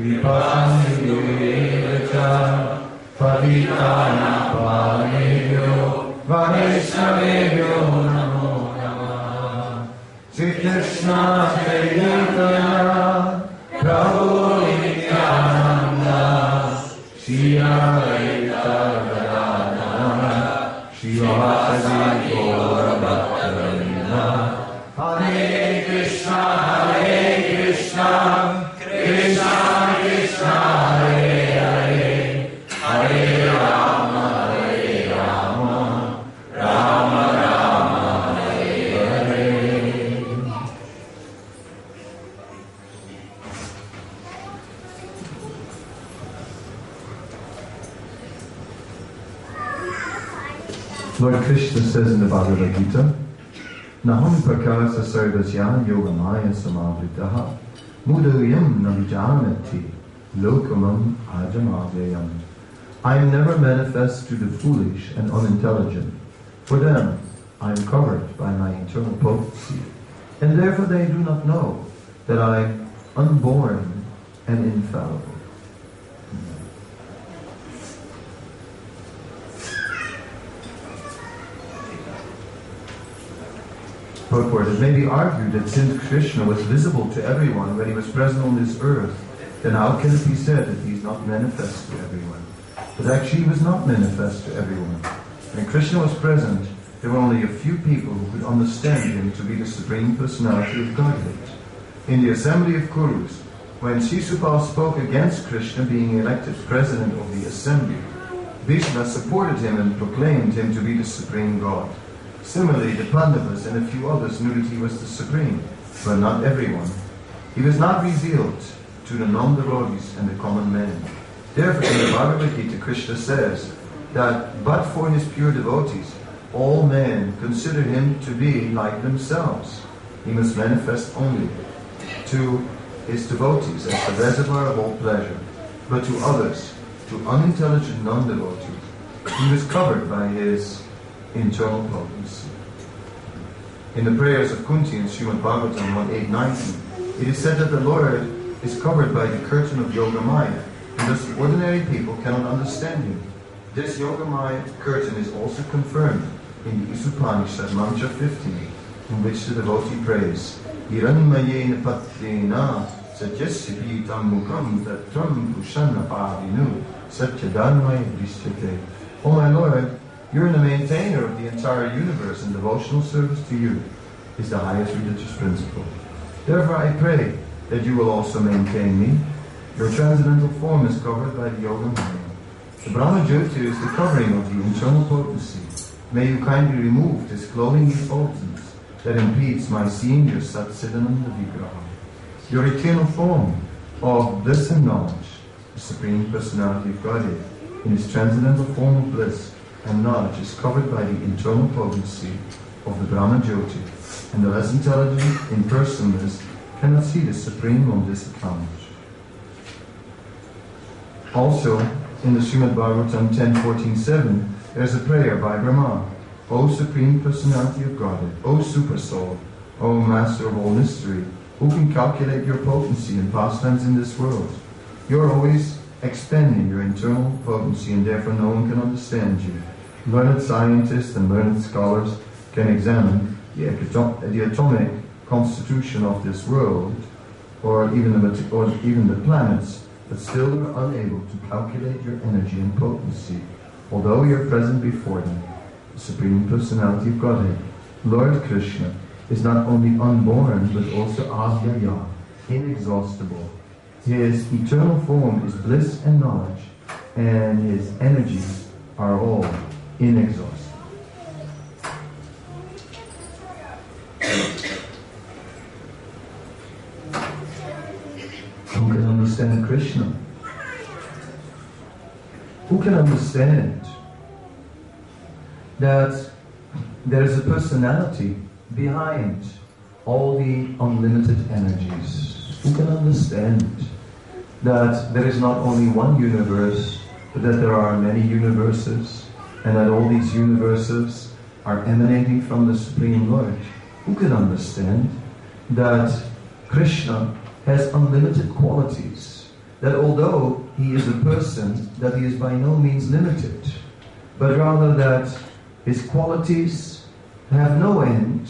Vipassinduyevacha Patitana Pavanebhyo Vaishnavebhyo Namo Namah. Sri Krishna Chaitanya Prabhu Nityananda Shri Advaita Gadadhara Shivasadi Gaura Bhakta-vrinda. Hare Krishna Krishna Krishna Hare Hare Hare Rama Rama Rama Hare Hare. Lord Krishna says in the Bhagavad Gita, Naham prakasa sarvasya yogamaya samavritaha mudayam navijanati lokamam ajamavyayam. I am never manifest to the foolish and unintelligent. For them, I am covered by my internal potency, and therefore they do not know that I am unborn and infallible. Purport. It may be argued that since Krishna was visible to everyone when he was present on this earth, then how can it be said that he is not manifest to everyone? But actually he was not manifest to everyone. When Krishna was present, there were only a few people who could understand him to be the Supreme Personality of Godhead. In the assembly of Kurus, when Shishupal spoke against Krishna being elected president of the assembly, Bhishma supported him and proclaimed him to be the Supreme God. Similarly, the Pandavas and a few others knew that he was the Supreme, but not everyone. He was not revealed to the non-devotees and the common men. Therefore, in the Bhagavad Gita, Krishna says that but for his pure devotees, all men consider him to be like themselves. He must manifest only to his devotees as the reservoir of all pleasure, but to others, to unintelligent non-devotees, he was covered by his internal potency. In the prayers of Kunti in Srimad Bhagavatam 1.8.19, it is said that the Lord is covered by the curtain of Yogamaya, and thus ordinary people cannot understand him. This Yogamaya curtain is also confirmed in the Upanishad Mantra 15, in which the devotee prays, Hiranmayena patrena satyasyapitam mukam tatram pushana pavinu satyadharmaya drishyate. O my Lord, you are the maintainer of the entire universe, and devotional service to you is the highest religious principle. Therefore I pray that you will also maintain me. Your transcendental form is covered by the Yogamaya. The Brahma-jyoti is the covering of the internal potency. May you kindly remove this clothing effulgence that impedes my seeing your Sat-Siddhananda Vigraha. Your eternal form of bliss and knowledge, the Supreme Personality of Godhead, in its transcendental form of bliss and knowledge is covered by the internal potency of the Brahma-jyoti, and the less intelligent impersonalists cannot see the Supreme on this account. Also, in the Srimad Bhagavatam 10.14.7, there is a prayer by Brahma. O Supreme Personality of Godhead, O Super Soul, O Master of all mystery, who can calculate your potency and pastimes in this world? You are always expanding your internal potency, and therefore no one can understand you. Learned scientists and learned scholars can examine the atomic constitution of this world, or even the planets, but still are unable to calculate your energy and potency, although you are present before them. The Supreme Personality of Godhead, Lord Krishna, is not only unborn, but also avyaya, inexhaustible. His eternal form is bliss and knowledge, and his energies are all inexhaustible. Who can understand Krishna? Who can understand that there is a personality behind all the unlimited energies? Who can understand that there is not only one universe, but that there are many universes, and that all these universes are emanating from the Supreme Lord? Who can understand that Krishna has unlimited qualities, that although he is a person, that he is by no means limited, but rather that his qualities have no end,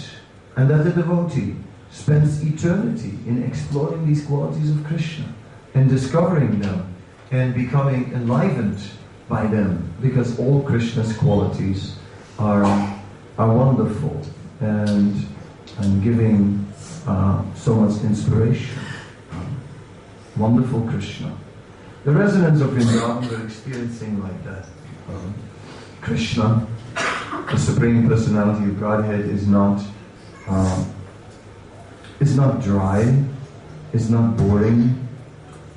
and that the devotee spends eternity in exploring these qualities of Krishna and discovering them and becoming enlivened by them, because all Krishna's qualities are wonderful and giving so much inspiration. Wonderful Krishna. The residents of Vrindavan were experiencing like that. Krishna, the Supreme Personality of Godhead, is not dry, is not boring,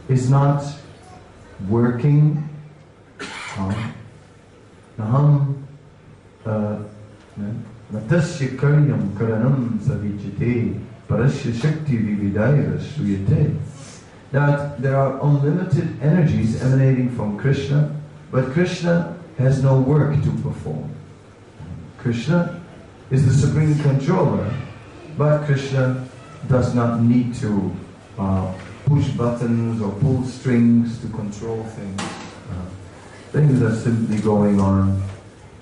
is not working. Naham natasya karyam karanam savijate parasya shakti vividaya suyate. That there are unlimited energies emanating from Krishna, but Krishna has no work to perform. Krishna is the supreme controller, but Krishna does not need to push buttons or pull strings to control things. Things are simply going on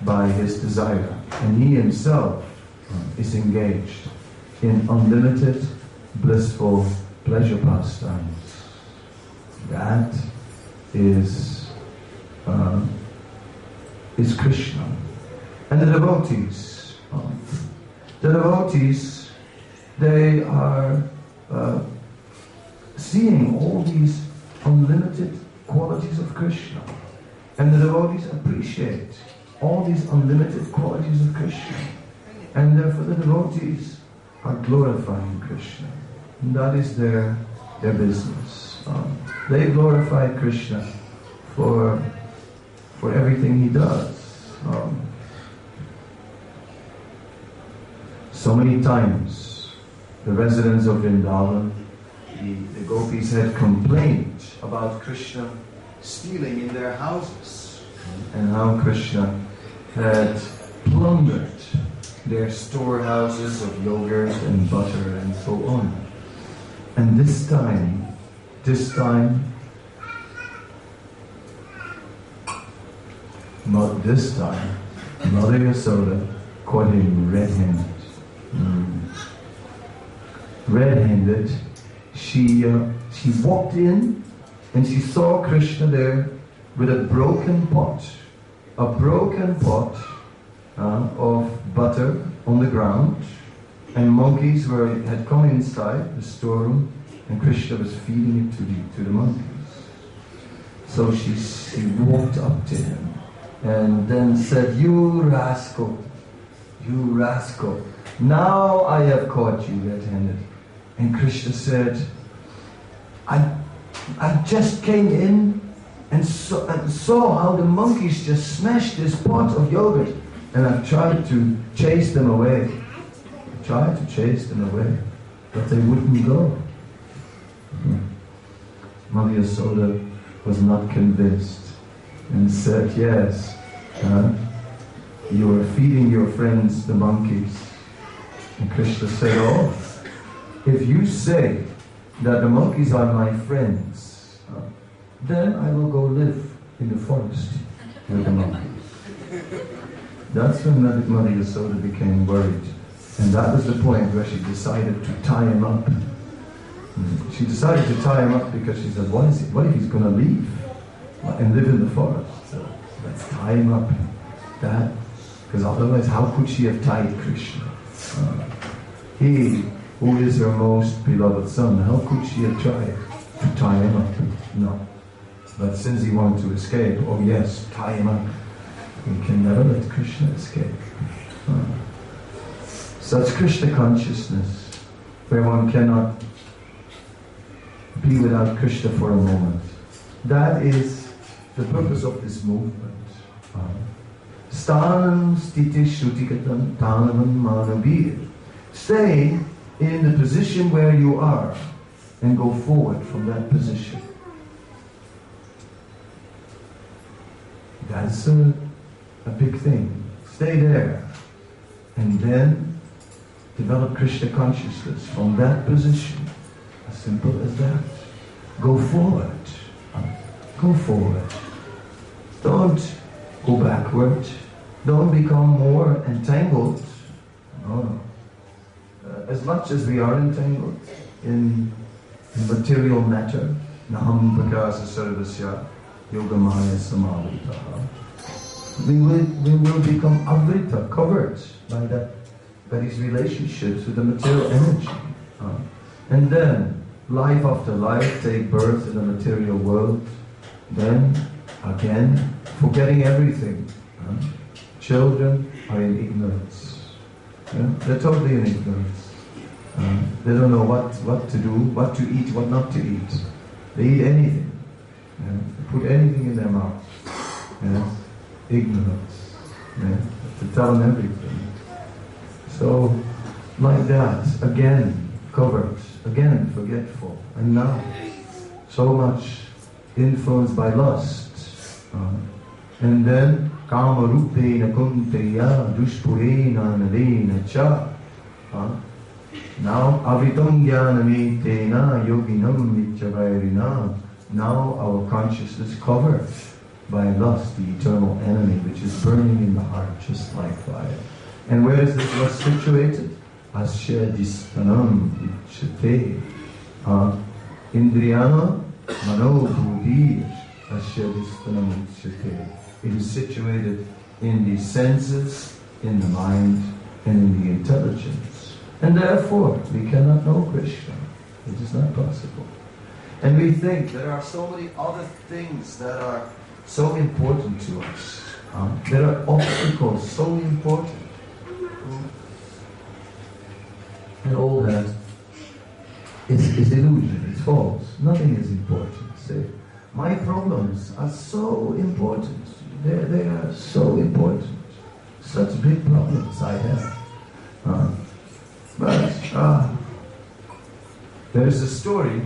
by his desire, and he himself is engaged in unlimited, blissful pleasure pastimes. That is Krishna. And the devotees, they are seeing all these unlimited qualities of Krishna. And the devotees appreciate all these unlimited qualities of Krishna. And therefore the devotees are glorifying Krishna. And that is their business. They glorify Krishna for everything he does. So many times the residents of Vrindavan, the gopis had complained about Krishna stealing in their houses, and how Krishna had plundered their storehouses of yogurt and butter and so on. And this time, Mother Yasoda caught him red-handed. Red-handed, she walked in and she saw Krishna there with a broken pot of butter on the ground, and monkeys had come inside the storeroom, and Krishna was feeding it to the monkeys. So she walked up to him and then said, "You rascal, now I have caught you red-handed." And Krishna said, I just came in and saw how the monkeys just smashed this pot of yogurt, and I've tried to chase them away. But they wouldn't go. Mother Yasoda was not convinced and said, "Yes, you are feeding your friends the monkeys." And Krishna said, "Oh, if you say that the monkeys are my friends, then I will go live in the forest with the monkeys." That's when Mother Yasoda became worried. And that was the point where she decided to tie him up. She decided to tie him up because she said, what if he's going to leave and live in the forest? So let's tie him up. Because otherwise, how could she have tied Krishna? He, who is her most beloved son, how could she have tried to tie him up? No. But since he wanted to escape, oh yes, tie him up. We can never let Krishna escape. Such Krishna consciousness, where one cannot be without Krishna for a moment. That is the purpose of this movement. Sthanam stiti shrutikatam tanam manabir. Stay in the position where you are and go forward from that position. That's a big thing. Stay there and then develop Krishna consciousness from that position. As simple as that. Go forward. Go forward. Don't go backward. Don't become more entangled. No. As much as we are entangled in material matter, Naham prakasa sarvasya yogamaya samavitaha, we will become avrita, covered by these relationships with the material energy. And then, life after life, take birth in the material world. Then, again, forgetting everything. Children are in ignorance. They're totally in ignorance. They don't know what to do, what to eat, what not to eat. They eat anything. They put anything in their mouth. Ignorance. To tell them everything. So, like that, again, covered, again, forgetful. And now, so much influenced by lust. And then, kama rupena kunteya dushpurena nalena cha. Now, avitam jnanam etena yoginam mityavairina. Now our consciousness covered by lust, the eternal enemy, which is burning in the heart just like fire. And where is this lust situated? Asya distanam vichyate. Indriyana mano buddhi asya distanam vichyate. It is situated in the senses, in the mind, and in the intelligence. And therefore, we cannot know Krishna. It is not possible. And we think there are so many other things that are so important to us. There are obstacles so important. And all that is illusion, it's false. Nothing is important. Say, my problems are so important. They are so important. Such big problems I have. But there is a story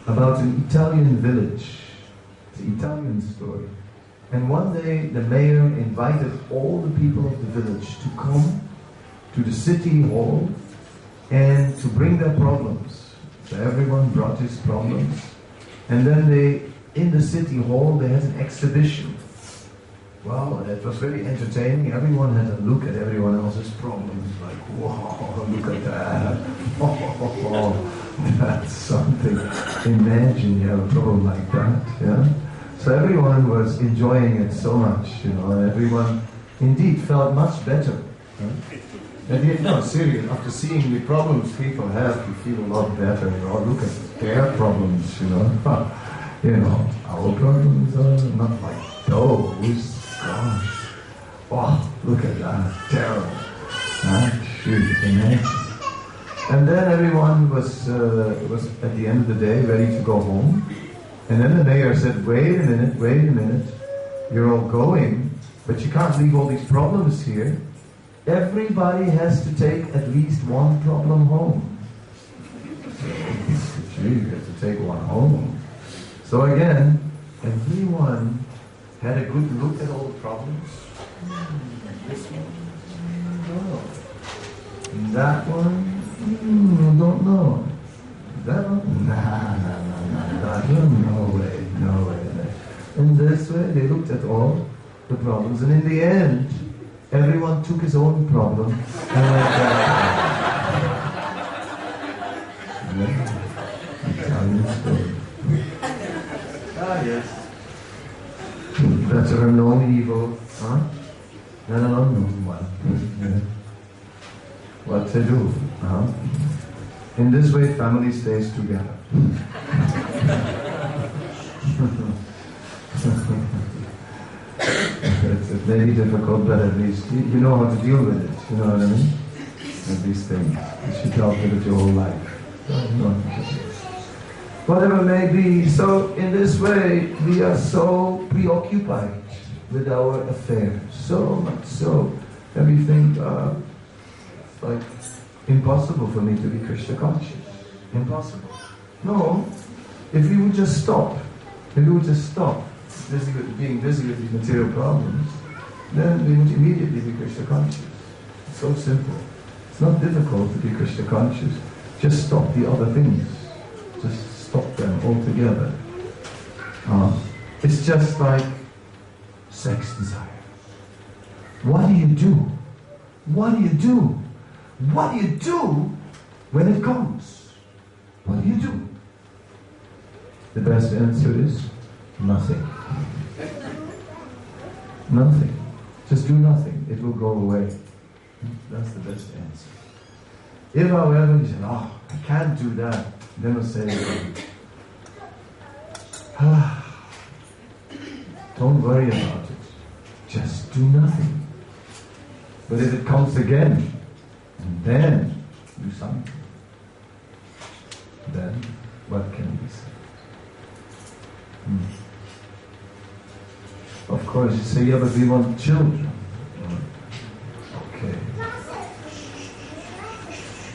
about an Italian village. It's an Italian story. And one day the mayor invited all the people of the village to come to the city hall and to bring their problems. So everyone brought his problems. And then in the city hall, they had an exhibition. Well, it was very entertaining. Everyone had a look at everyone else's problems. Like, wow, look at that. Oh, that's something. Imagine you have a problem like that, yeah? So everyone was enjoying it so much, and everyone indeed felt much better. And yet, no, serious, after seeing the problems people have, you feel a lot better. Look at their problems, our problems are not like those. Gosh, oh, look at that, terrible. Imagine. And then everyone was at the end of the day ready to go home. And then the mayor said, wait a minute, you're all going, but you can't leave all these problems here. Everybody has to take at least one problem home. So, you have to take one home. So again, everyone had a good look at all the problems. This one, no. And that one, I don't know. That one, no way. And this way, they looked at all the problems, and in the end, everyone took his own problem and went back. Italian story. Yes. Better known evil, than an unknown one. What to do? In this way, family stays together. It may be difficult, but at least you know how to deal with it. You know what I mean? At these things, you should deal with it your whole life. Whatever may be. So in this way, we are so preoccupied with our affairs, so much so that we think it's like impossible for me to be Krishna conscious. Impossible. No, if we would just stop, being busy with these material problems, then we would immediately be Krishna conscious. It's so simple. It's not difficult to be Krishna conscious. Just stop the other things. Just stop them altogether. It's just like sex desire. What do you do? What do you do? What do you do when it comes? What do you do? The best answer is nothing. Nothing. Just do nothing. It will go away. That's the best answer. If, however, you say, oh, I can't do that, then we'll say, don't worry about it. Just do nothing. But if it comes again, and then do something, then what can be said? Of course, you say, yeah, but we want children. Okay.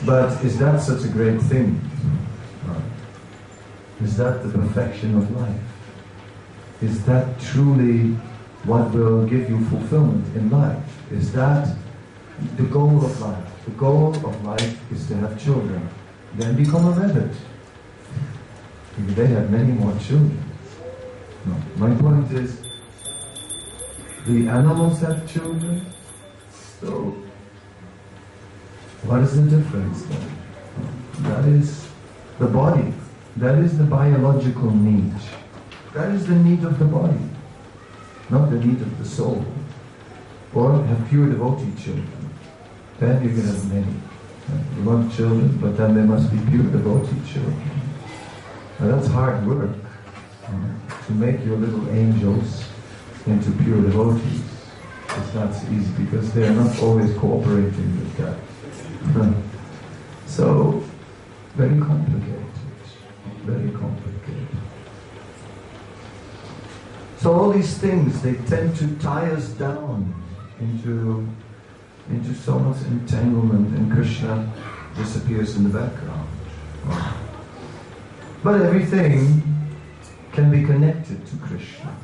But is that such a great thing? Is that the perfection of life? Is that truly what will give you fulfillment in life? Is that the goal of life? The goal of life is to have children. Then become a rabbit. They have many more children. No. My point is, the animals have children, so what is the difference then? That is the body. That is the biological need. That is the need of the body, not the need of the soul. Or have pure devotee children. Then you can have many. You want children, but then they must be pure devotee children. Now that's hard work, to make your little angels into pure devotees. It's not so easy because they are not always cooperating with that. So, very complicated. Very complicated. So all these things, they tend to tie us down into so much entanglement, and Krishna disappears in the background. But everything can be connected to Krishna.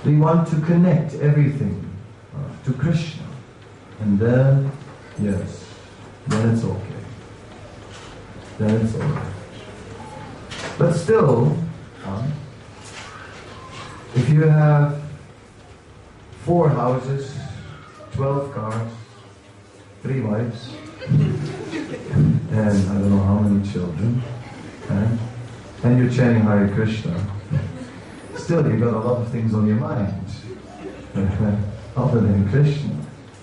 We want to connect everything to Krishna, and then, yes, then it's okay. Then it's alright. But still, if you have 4 houses, 12 cars, 3 wives, and I don't know how many children, and you're chanting Hare Krishna, still you've got a lot of things on your mind, other than Krishna,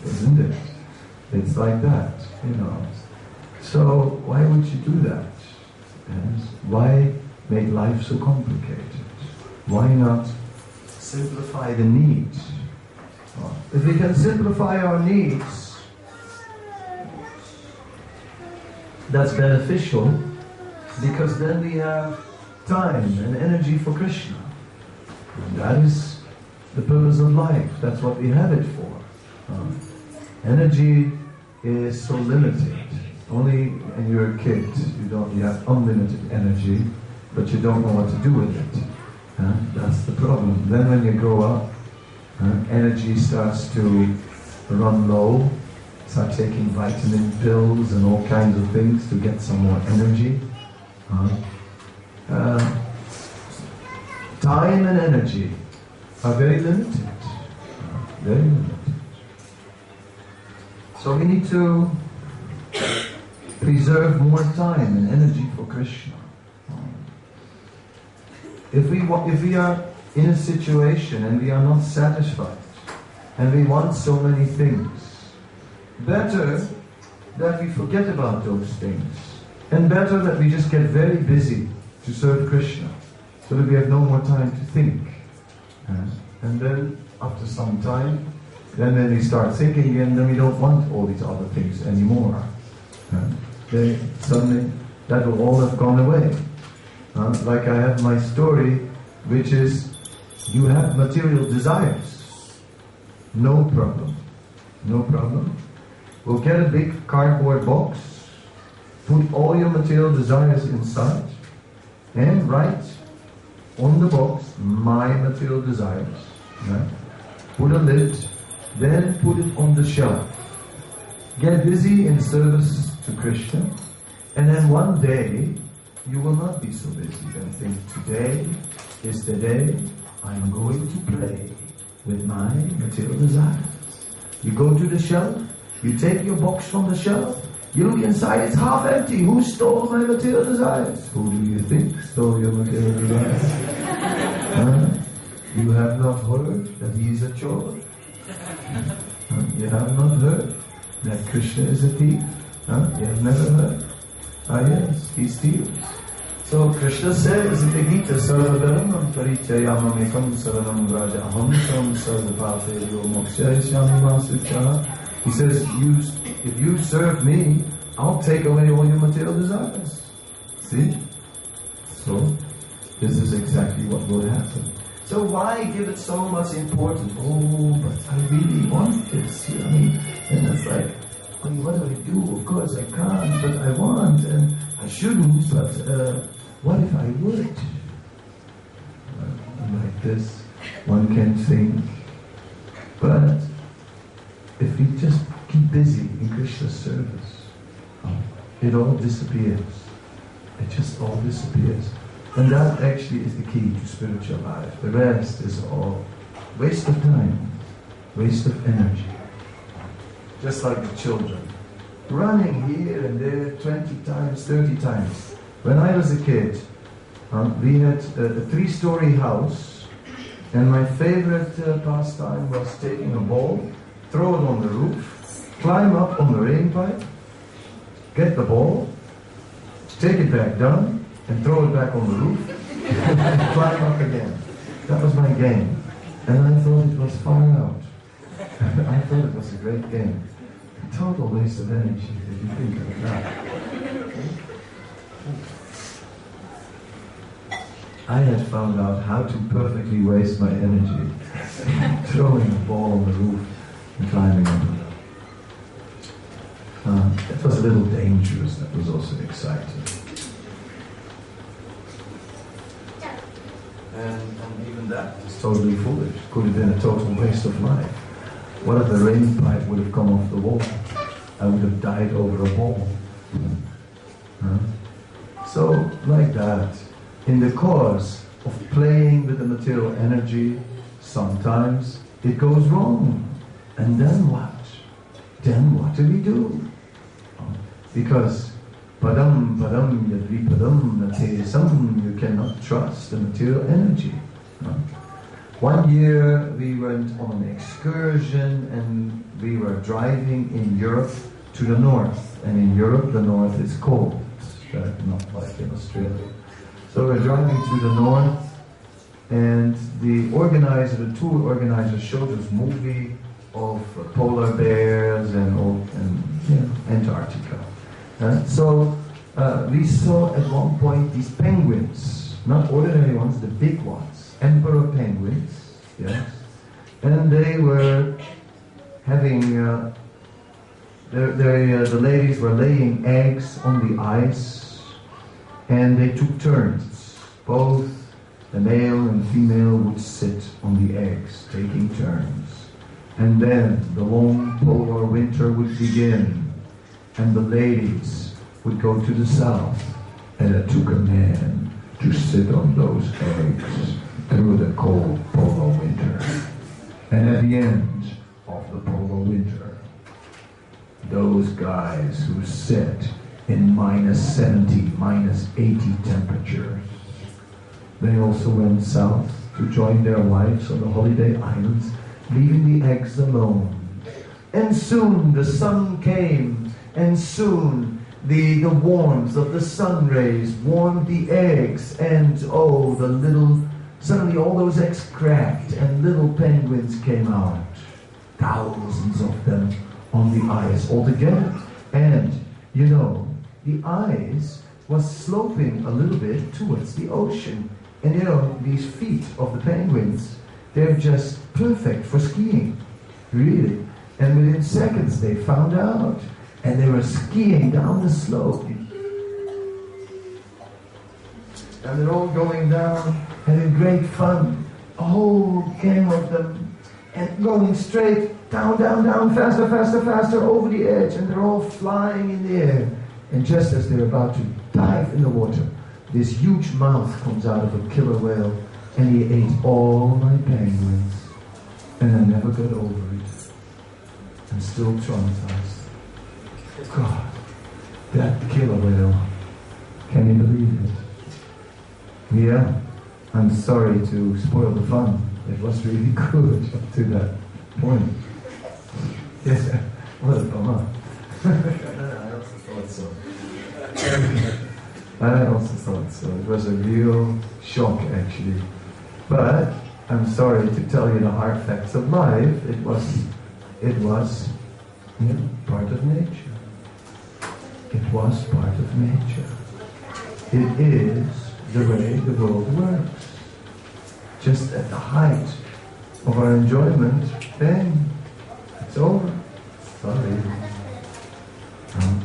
isn't it? It's like that, you know. So why would you do that? Yes. Why make life so complicated? Why not simplify the needs? If we can simplify our needs, that's beneficial, because then we have time and energy for Krishna. And that is the purpose of life. That's what we have it for. Energy is so limited. Only when you're a kid, you have unlimited energy, but you don't know what to do with it. That's the problem. Then when you grow up, energy starts to run low, start taking vitamin pills and all kinds of things to get some more energy. Time and energy are very limited. Very limited. So we need to preserve more time and energy for Krishna. If we are in a situation and we are not satisfied, and we want so many things, better that we forget about those things, and better that we just get very busy to serve Krishna, so that we have no more time to think. And then, after some time, then when we start thinking again, then we don't want all these other things anymore. Then suddenly, that will all have gone away. Like I have my story, which is, you have material desires. No problem. No problem. We'll get a big cardboard box, put all your material desires inside, and write on the box, my material desires. Right? Put a lid, then put it on the shelf. Get busy in service to Krishna, and then one day you will not be so busy and think, today is the day I'm going to play with my material desires. You go to the shelf, you take your box from the shelf, you look inside, it's half empty. Who stole my material desires? Who do you think stole your material desires? You have not heard that he is a chore. You have not heard that Krishna is a thief. You have never heard. Yes, he steals. So Krishna says in the Gita, Sarvadharamam parichayamamekam saranam vrajaham sam sarvapapevyo mokshayashyami masuchaha. He says, if you serve me, I'll take away all your material desires. See? So, this is exactly what will happen. So why give it so much importance? Oh, but I really want this. You know, and it's like, what do I do? Of course I can't, but I want, and I shouldn't, but what if I would? Like this, one can think. But if we just keep busy in Krishna's service, it all disappears. It just all disappears. And that actually is the key to spiritual life. The rest is all waste of time, waste of energy. Just like the children, running here and there 20 times, 30 times. When I was a kid, we had a 3-story house, and my favorite pastime was taking a ball, throw it on the roof, climb up on the rain pipe, get the ball, take it back down, and throw it back on the roof, and climb up again. That was my game. And I thought it was far out. I thought it was a great game. A total waste of energy, if you think of it that. I had found out how to perfectly waste my energy, throwing a ball on the roof and climbing up. That was a little dangerous, that was also exciting. And even that was totally foolish. Could have been a total waste of life. What if the rain pipe would have come off the wall? I would have died over a ball. So, like that, in the course of playing with the material energy, sometimes it goes wrong. And then what? Then what do we do? Because padam yadvi padam natesam, you cannot trust the material energy. One year we went on an excursion and we were driving in Europe to the north. And in Europe the north is cold, not like in Australia. So we're driving to the north, and the tour organizer showed us a movie of polar bears and Antarctica. So we saw at one point these penguins, not ordinary ones, the big ones, emperor penguins, yes. And they were having, the ladies were laying eggs on the ice, and they took turns. Both the male and female would sit on the eggs, taking turns. And then the long polar winter would begin, and the ladies would go to the south, and it took a man to sit on those eggs through the cold polar winter. And at the end of the polar winter, those guys who sit in -70, -80 temperatures, they also went south to join their wives on the holiday islands, leaving the eggs alone. And soon the sun came, and soon the warmth of the sun rays warmed the eggs, and suddenly all those eggs cracked, and little penguins came out. Thousands of them on the ice altogether. And, the ice was sloping a little bit towards the ocean. And these feet of the penguins, they're just perfect for skiing, really. And within seconds they found out, and they were skiing down the slope. And they're all going down, having great fun, a whole gang of them, and going straight down, down, down, faster, faster, faster, over the edge, and they're all flying in the air. And just as they're about to dive in the water, this huge mouth comes out of a killer whale, and he ate all my penguins. And I never got over it. I'm still traumatized. God, that killer whale. Can you believe it? Yeah, I'm sorry to spoil the fun. It was really good up to that point. Yes, what a bummer. I also thought so. I also thought so. It was a real shock, actually. But I'm sorry to tell you the hard facts of life. It was part of nature. It was part of nature. It is the way the world works. Just at the height of our enjoyment, bang, it's over. Sorry.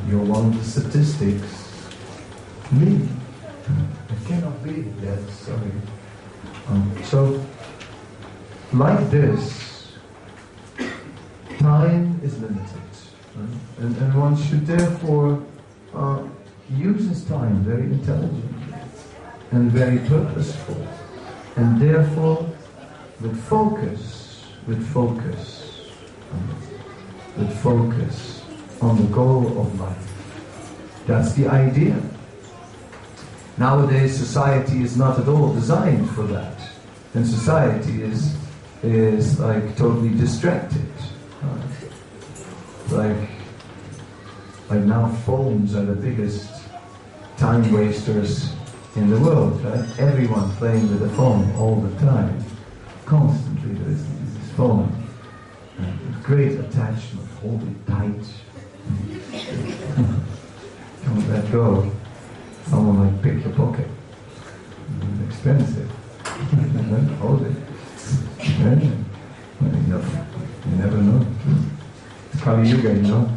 You're one of the statistics. Me. It cannot be that, sorry. So, like this, time is limited. And one should therefore use his time very intelligently and very purposeful. And therefore, with focus on the goal of life. That's the idea. Nowadays, society is not at all designed for that, and society is like totally distracted. Like now, phones are the biggest time wasters in the world, right? Everyone playing with a phone all the time. Constantly there is this phone. Great attachment, hold it tight. Don't let go. Someone might pick your pocket. It's expensive. Hold it. You never know. It's Kali Yuga, you know?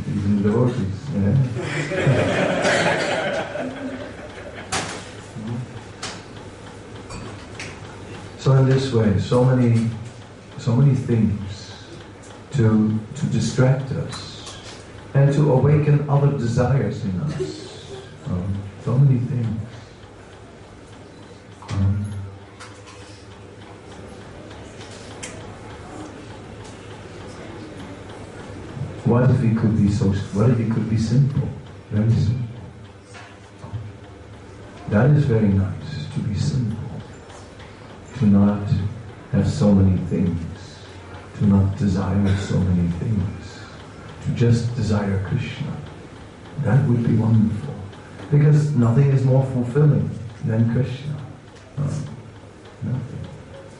Even the devotees. Yeah. So in this way, so many things to distract us and to awaken other desires in us. So many things. What if it could be simple? Very simple. That is very nice, to be simple. To not have so many things. To not desire so many things. To just desire Krishna. That would be wonderful. Because nothing is more fulfilling than Krishna. Nothing.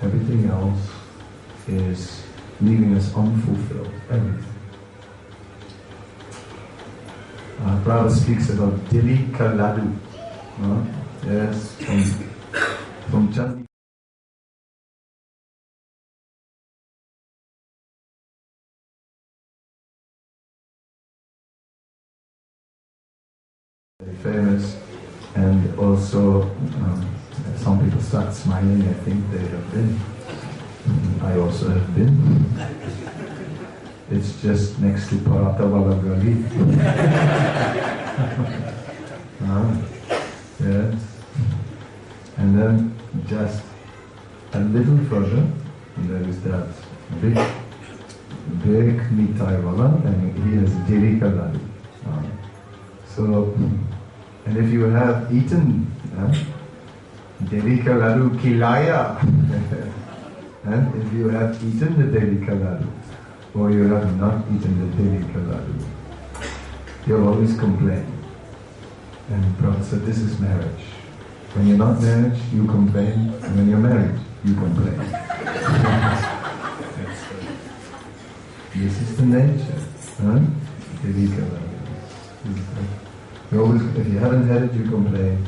Everything else is leaving us unfulfilled. Everything. Prabhupada speaks about Dili Kaladu. Yes, from Chandi. Very famous, and also some people start smiling. I think they have been. I also have been. It's just next to Paratavalagali. Yes. And then just a little further, there is that big Nitai Vala, and he has Dirika Ladu. So, and if you have eaten Dirika Ladu Kilaya, and if you have eaten the Dirika Ladu, or you have not eaten the Dirika Ladu, you'll always complain. And Prabhupada said, this is marriage. When you're not married, you complain, and when you're married, you complain. This is the nature. Dirika Ladu. You always, if you haven't had it, you complain.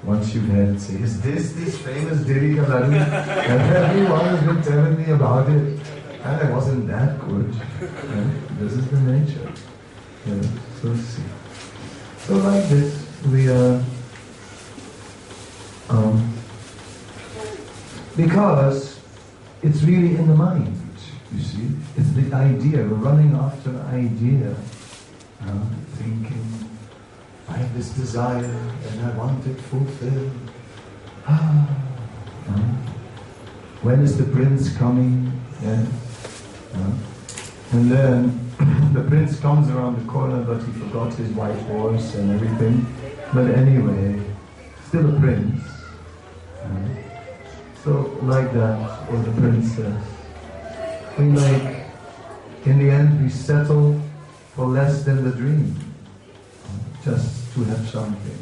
Once you've had it, say, is this famous Dirika Ladu? And everyone has been telling me about it. And it wasn't that good. This is the nature. So see. So like this, we are... because it's really in the mind. You see? It's the idea, we're running after an idea. Thinking, I have this desire and I want it fulfilled. When is the prince coming? Yeah. And then the prince comes around the corner, but he forgot his white horse and everything. But anyway, still a prince. So like that, or the princess. We like, in the end we settle for less than the dream, just to have something.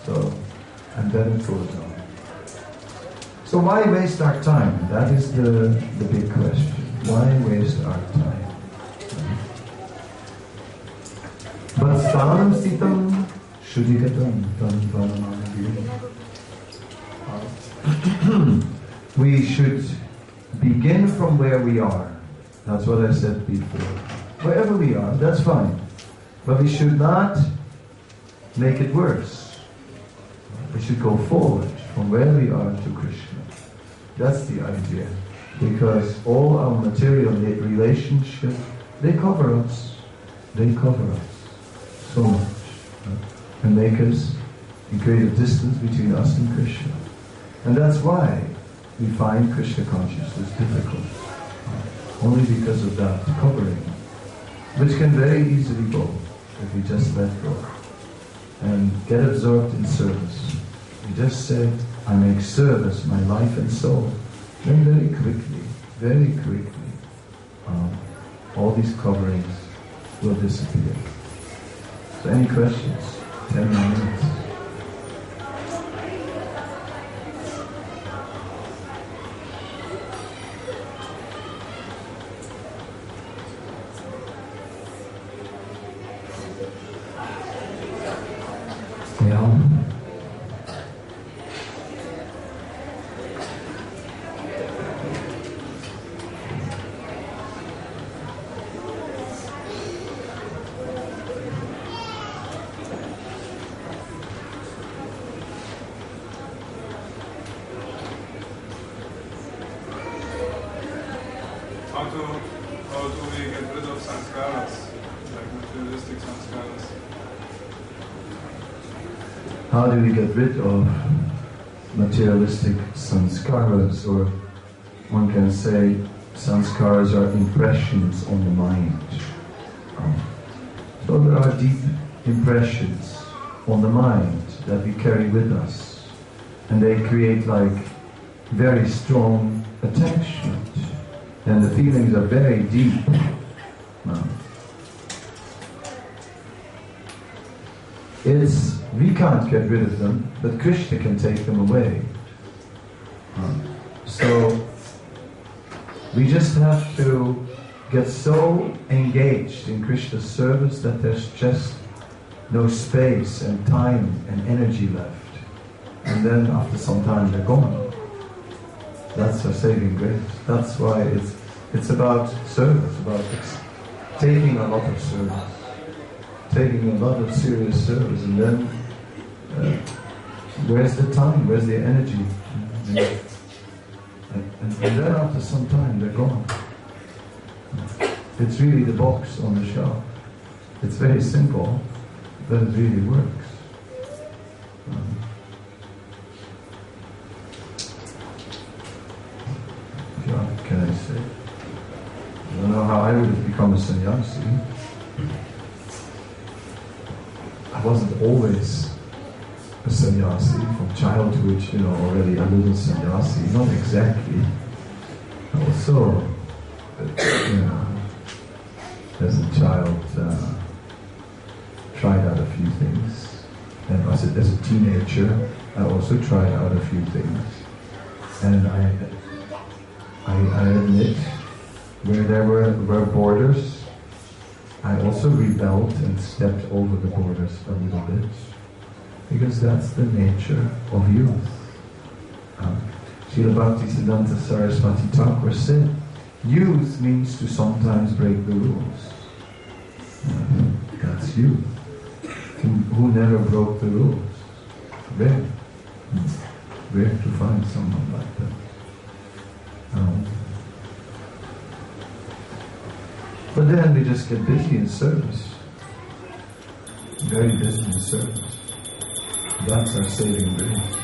So, and then it goes on. So why waste our time? That is the big question. Why waste our time? But sthanam sitam shuddhikatam we should begin from where we are. That's what I said before. Wherever we are, that's fine. But we should not make it worse. We should go forward from where we are to Krishna. That's the idea. Because all our material relationships, they cover us. They cover us so much. And make us create a distance between us and Krishna. And that's why we find Krishna consciousness difficult. Only because of that covering, which can very easily go if we just let go and get absorbed in service. We just say, I make service my life and soul. Then very quickly, all these coverings will disappear. So any questions? 10 minutes. How do we get rid of sanskaras, like materialistic sanskaras? How do we get rid of materialistic sanskaras, or one can say sanskaras are impressions on the mind. So there are deep impressions on the mind that we carry with us, and they create like very strong attachment. And the feelings are very deep. We can't get rid of them, but Krishna can take them away. So we just have to get so engaged in Krishna's service that there's just no space and time and energy left. And then after some time they're gone. That's our saving grace. That's why it's about service, about taking a lot of service, taking a lot of serious service, and then where's the time? Where's the energy? And then after some time they're gone. It's really the box on the shelf. It's very simple, but it really works. Can I say? I don't know how I would have become a sannyasi. I wasn't always a sannyasi from childhood, already a little sannyasi. Not exactly. Also, as a child, tried out a few things. And as a teenager, I also tried out a few things. And I admit, where there were borders, I also rebelled and stepped over the borders a little bit, because that's the nature of youth. Srila Bhaktisiddhanta Saraswati Thakur said, youth means to sometimes break the rules. That's youth. Who never broke the rules? Rare. Rare to find someone like that. But then we just get busy in service. Very busy in service. That's our saving grace.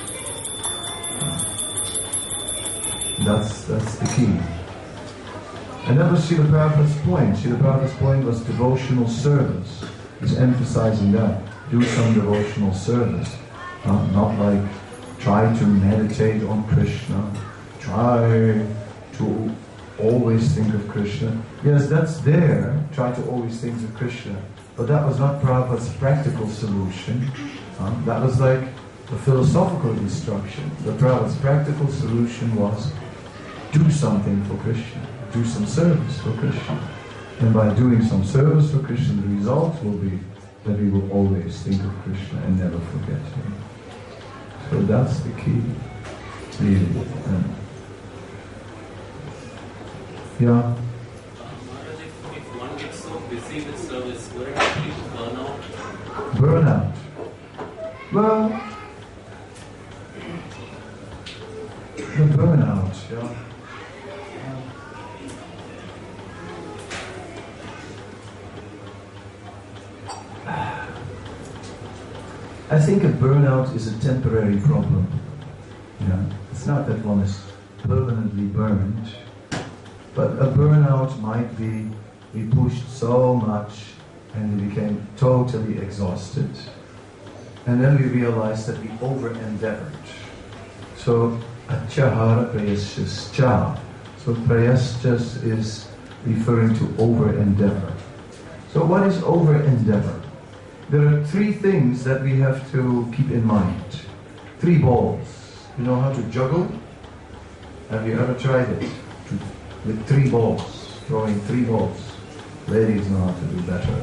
That's the key. And that was Srila Prabhupada's point. Srila Prabhupada's point was devotional service. He's emphasizing that. Do some devotional service. Not like try to meditate on Krishna. Try to always think of Krishna. Yes, that's there. Try to always think of Krishna. But that was not Prabhupada's practical solution. That was like a philosophical instruction. The Prabhupada's practical solution was do something for Krishna. Do some service for Krishna. And by doing some service for Krishna, the result will be that we will always think of Krishna and never forget him. So that's the key. Really. Yeah. Maharaj, if one gets so busy with service, will it lead to burnout? Burnout. Well, the burnout, yeah. I think a burnout is a temporary problem. Yeah. It's not that one is permanently burned, but a burnout might be we pushed so much and we became totally exhausted. And then we realized that we over-endeavored. So, achahara prayasyascha. So, prayasyas is referring to over-endeavor. So, what is over-endeavor? There are three things that we have to keep in mind. 3 balls. You know how to juggle? Have you ever tried it? With 3 balls, throwing 3 balls. Ladies know how to do better.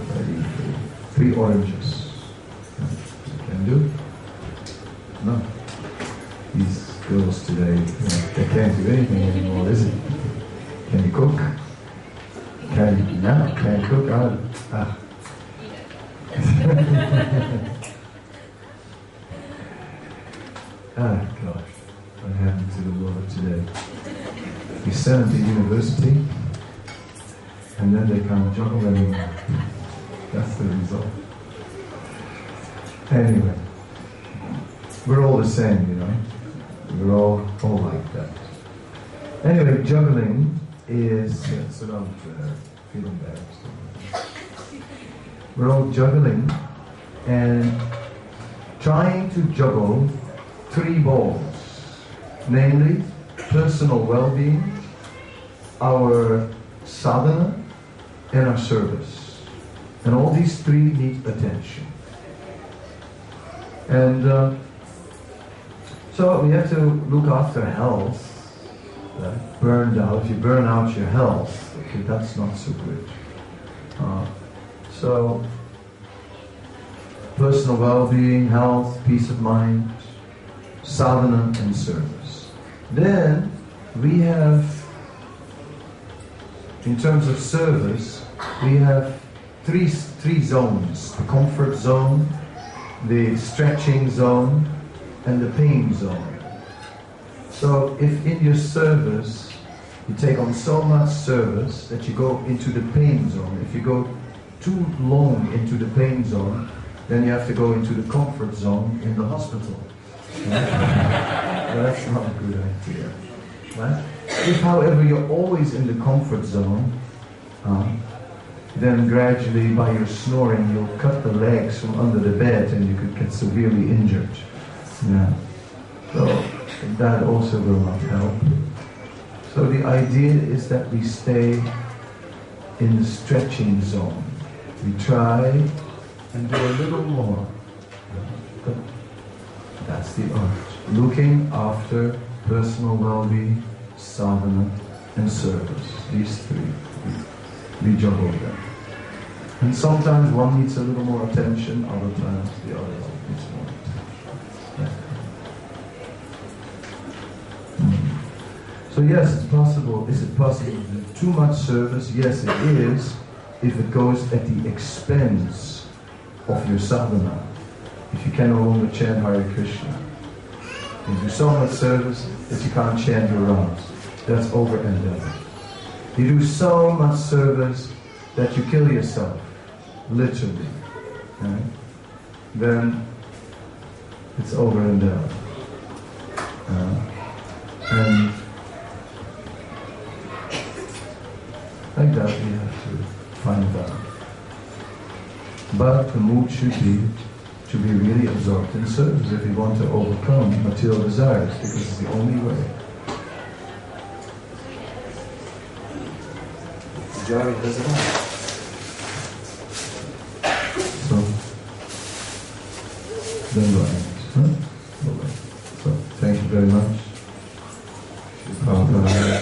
3 oranges. Can do? No. These girls today, they can't do anything anymore, is it? Can you cook? Can't cook? Gosh, what happened to the world today? We send them to university, and then they can't juggle anymore. That's the result. Anyway, we're all the same, you know. We're all like that. Anyway, juggling is... so don't feel embarrassed. We're all juggling and trying to juggle 3 balls, namely personal well-being, our sadhana, and our service. And all these 3 need attention. And so we have to look after health. Burned out. If you burn out your health, okay, that's not so good. So, personal well-being, health, peace of mind, sadhana, and service. Then we have, in terms of service, we have three zones: the comfort zone, the stretching zone, and the pain zone. So if in your service you take on so much service that you go into the pain zone, if you go too long into the pain zone, then you have to go into the comfort zone in the hospital. That's not a good idea. Right? If, however, you're always in the comfort zone, then gradually by your snoring you'll cut the legs from under the bed and you could get severely injured. Yeah. So that also will not help. So the idea is that we stay in the stretching zone. We try and do a little more. But that's the art. Looking after personal well-being, sadhana, and service. These 3. We juggle them. And sometimes one needs a little more attention, other times the other one needs more attention. Yeah. So yes, it's possible. Is it possible to do too much service? Yes, it is, if it goes at the expense of your sadhana. If you can no longer chant Hare Krishna. You do so much service that you can't chant your rounds. That's over-endeavor. You do so much service that you kill yourself, literally, right? Then it's over and done. And like that we have to find out. But the mood should be really absorbed in service if we want to overcome material desires, because it's the only way. Jari does it all. So, then right. So, thank you very much. Prabhupada,